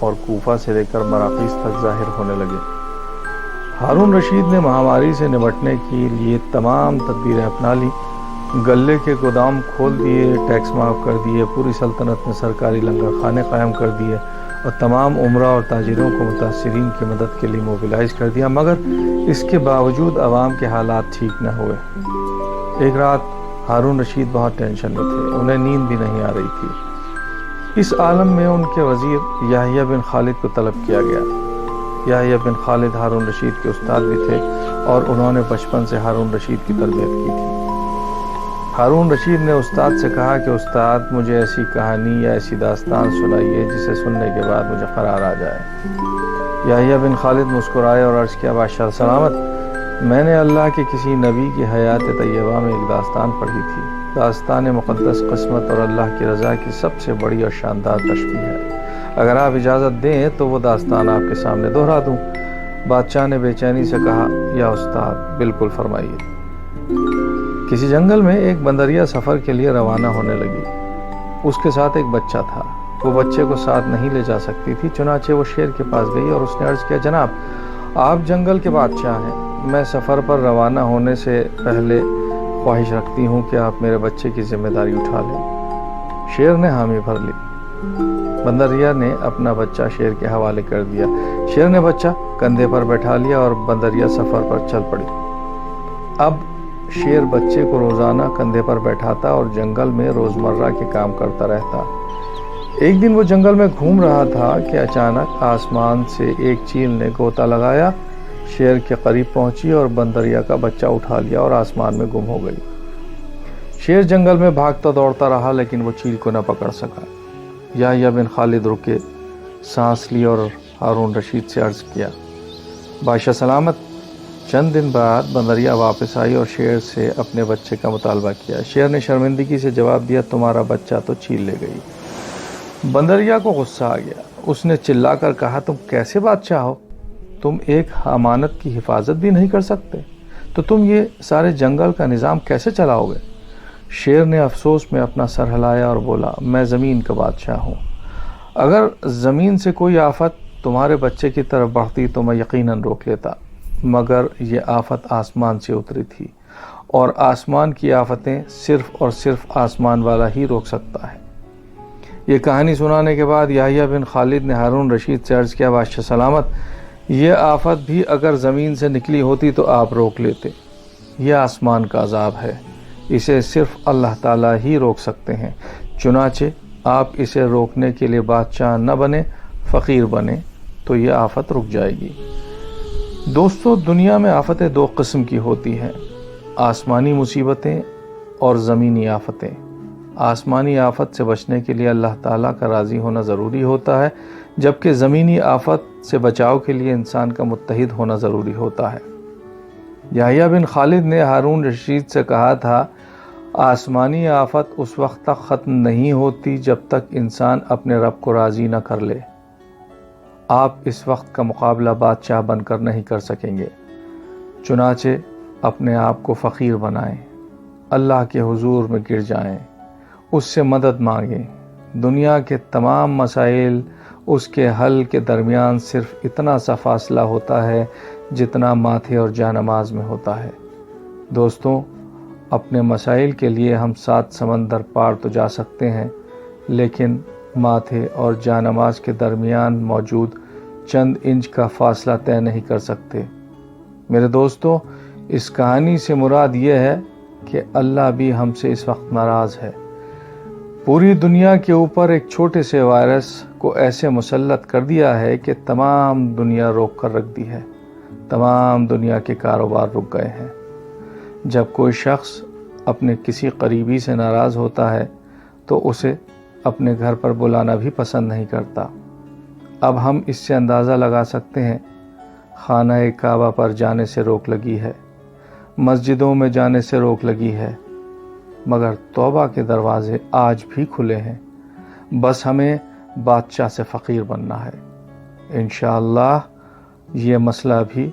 اور کوفہ سے لے کر مراکز تک ظاہر ہونے لگے۔ ہارون رشید نے مہاماری سے نمٹنے کے لیے تمام تدبیریں اپنا لی، غلے کے گودام کھول دیے، ٹیکس معاف کر دیے، پوری سلطنت میں سرکاری لنگر خانے قائم کر دیے اور تمام عمرہ اور تاجروں کو متاثرین کی مدد کے لیے موبلائز کر دیا، مگر اس کے باوجود عوام کے حالات ٹھیک نہ ہوئے۔ ایک رات ہارون رشید بہت ٹینشن میں تھے، انہیں نیند بھی نہیں آ رہی تھی۔ اس عالم میں ان کے وزیر یحییٰ بن خالد کو طلب کیا گیا۔ یحییٰ بن خالد ہارون رشید کے استاد بھی تھے اور انہوں نے بچپن سے ہارون رشید کی تربیت کی تھی۔ ہارون رشید نے استاد سے کہا کہ استاد مجھے ایسی کہانی یا ایسی داستان سنائیے جسے سننے کے بعد مجھے قرار آ جائے۔ یحییٰ بن خالد مسکرائے اور عرض کیا، بادشاہ سلامت، میں نے اللہ کے کسی نبی کی حیات طیبہ میں ایک داستان پڑھی تھی۔ داستان مقدس قسمت اور اللہ کی رضا کی سب سے بڑی اور شاندار تشبیہ ہے۔ اگر آپ اجازت دیں تو وہ داستان آپ کے سامنے دہرا دوں۔ بادشاہ نے بے چینی سے کہا، یا استاد، بالکل فرمائیے۔ کسی جنگل میں ایک بندریا سفر کے لیے روانہ ہونے لگی۔ اس کے ساتھ ایک بچہ تھا۔ وہ بچے کو ساتھ نہیں لے جا سکتی تھی، چنانچہ وہ شیر کے پاس گئی اور اس نے عرض کیا، جناب، آپ جنگل کے بادشاہ ہیں، میں سفر پر روانہ ہونے سے پہلے خواہش رکھتی ہوں کہ آپ میرے بچے کی ذمہ داری اٹھا لیں۔ شیر نے حامی بھر لی۔ بندریا نے اپنا بچہ شیر کے حوالے کر دیا۔ شیر نے بچہ کندھے پر بیٹھا لیا اور بندریا سفر پر چل پڑی۔ اب شیر بچے کو روزانہ کندھے پر بیٹھاتا اور جنگل میں روزمرہ کے کام کرتا رہتا۔ ایک دن وہ جنگل میں گھوم رہا تھا کہ اچانک آسمان سے ایک چیل نے غوطہ لگایا، شیر کے قریب پہنچی اور بندریا کا بچہ اٹھا لیا اور آسمان میں گم ہو گئی۔ شیر جنگل میں بھاگتا دوڑتا رہا لیکن وہ چیل کو نہ پکڑ سکا۔ یحییٰ بن خالد رکے، سانس لی اور ہارون رشید سے عرض کیا، بادشاہ سلامت۔ چند دن بعد بندریا واپس آئی اور شیر سے اپنے بچے کا مطالبہ کیا۔ شیر نے شرمندگی سے جواب دیا، تمہارا بچہ تو چیل لے گئی۔ بندریا کو غصہ آ گیا۔ اس نے چلا کر کہا، تم کیسے بادشاہ ہو؟ تم ایک امانت کی حفاظت بھی نہیں کر سکتے، تو تم یہ سارے جنگل کا نظام کیسے چلاؤ گے؟ شیر نے افسوس میں اپنا سر ہلایا اور بولا، میں زمین کا بادشاہ ہوں۔ اگر زمین سے کوئی آفت تمہارے بچے کی طرف بڑھتی تو میں یقیناً روک لیتا، مگر یہ آفت آسمان سے اتری تھی اور آسمان کی آفتیں صرف اور صرف آسمان والا ہی روک سکتا ہے۔ یہ کہانی سنانے کے بعد یحییٰ بن خالد نے ہارون رشید سے عرض کیا، بادشاہ سلامت، یہ آفت بھی اگر زمین سے نکلی ہوتی تو آپ روک لیتے۔ یہ آسمان کا عذاب ہے، اسے صرف اللہ تعالیٰ ہی روک سکتے ہیں، چنانچہ آپ اسے روکنے کے لیے بادشاہ نہ بنے، فقیر بنے تو یہ آفت رک جائے گی۔ دوستو، دنیا میں آفتیں دو قسم کی ہوتی ہیں، آسمانی مصیبتیں اور زمینی آفتیں۔ آسمانی آفت سے بچنے کے لیے اللہ تعالیٰ کا راضی ہونا ضروری ہوتا ہے، جبکہ زمینی آفت سے بچاؤ کے لیے انسان کا متحد ہونا ضروری ہوتا ہے۔ یحییٰ بن خالد نے ہارون رشید سے کہا تھا، آسمانی آفت اس وقت تک ختم نہیں ہوتی جب تک انسان اپنے رب کو راضی نہ کر لے۔ آپ اس وقت کا مقابلہ بادشاہ بن کر نہیں کر سکیں گے، چنانچہ اپنے آپ کو فقیر بنائیں، اللہ کے حضور میں گر جائیں، اس سے مدد مانگیں۔ دنیا کے تمام مسائل، اس کے حل کے درمیان صرف اتنا سا فاصلہ ہوتا ہے جتنا ماتھے اور جانماز میں ہوتا ہے۔ دوستوں، اپنے مسائل کے لیے ہم 7 سمندر پار تو جا سکتے ہیں، لیکن ماتھے اور جانماز کے درمیان موجود چند انچ کا فاصلہ طے نہیں کر سکتے۔ میرے دوستو، اس کہانی سے مراد یہ ہے کہ اللہ بھی ہم سے اس وقت ناراض ہے۔ پوری دنیا کے اوپر ایک چھوٹے سے وائرس کو ایسے مسلط کر دیا ہے کہ تمام دنیا روک کر رکھ دی ہے، تمام دنیا کے کاروبار رک گئے ہیں۔ جب کوئی شخص اپنے کسی قریبی سے ناراض ہوتا ہے تو اسے اپنے گھر پر بلانا بھی پسند نہیں کرتا۔ اب ہم اس سے اندازہ لگا سکتے ہیں، خانہ کعبہ پر جانے سے روک لگی ہے، مسجدوں میں جانے سے روک لگی ہے، مگر توبہ کے دروازے آج بھی کھلے ہیں۔ بس ہمیں بادشاہ سے فقیر بننا ہے۔ انشاءاللہ یہ مسئلہ بھی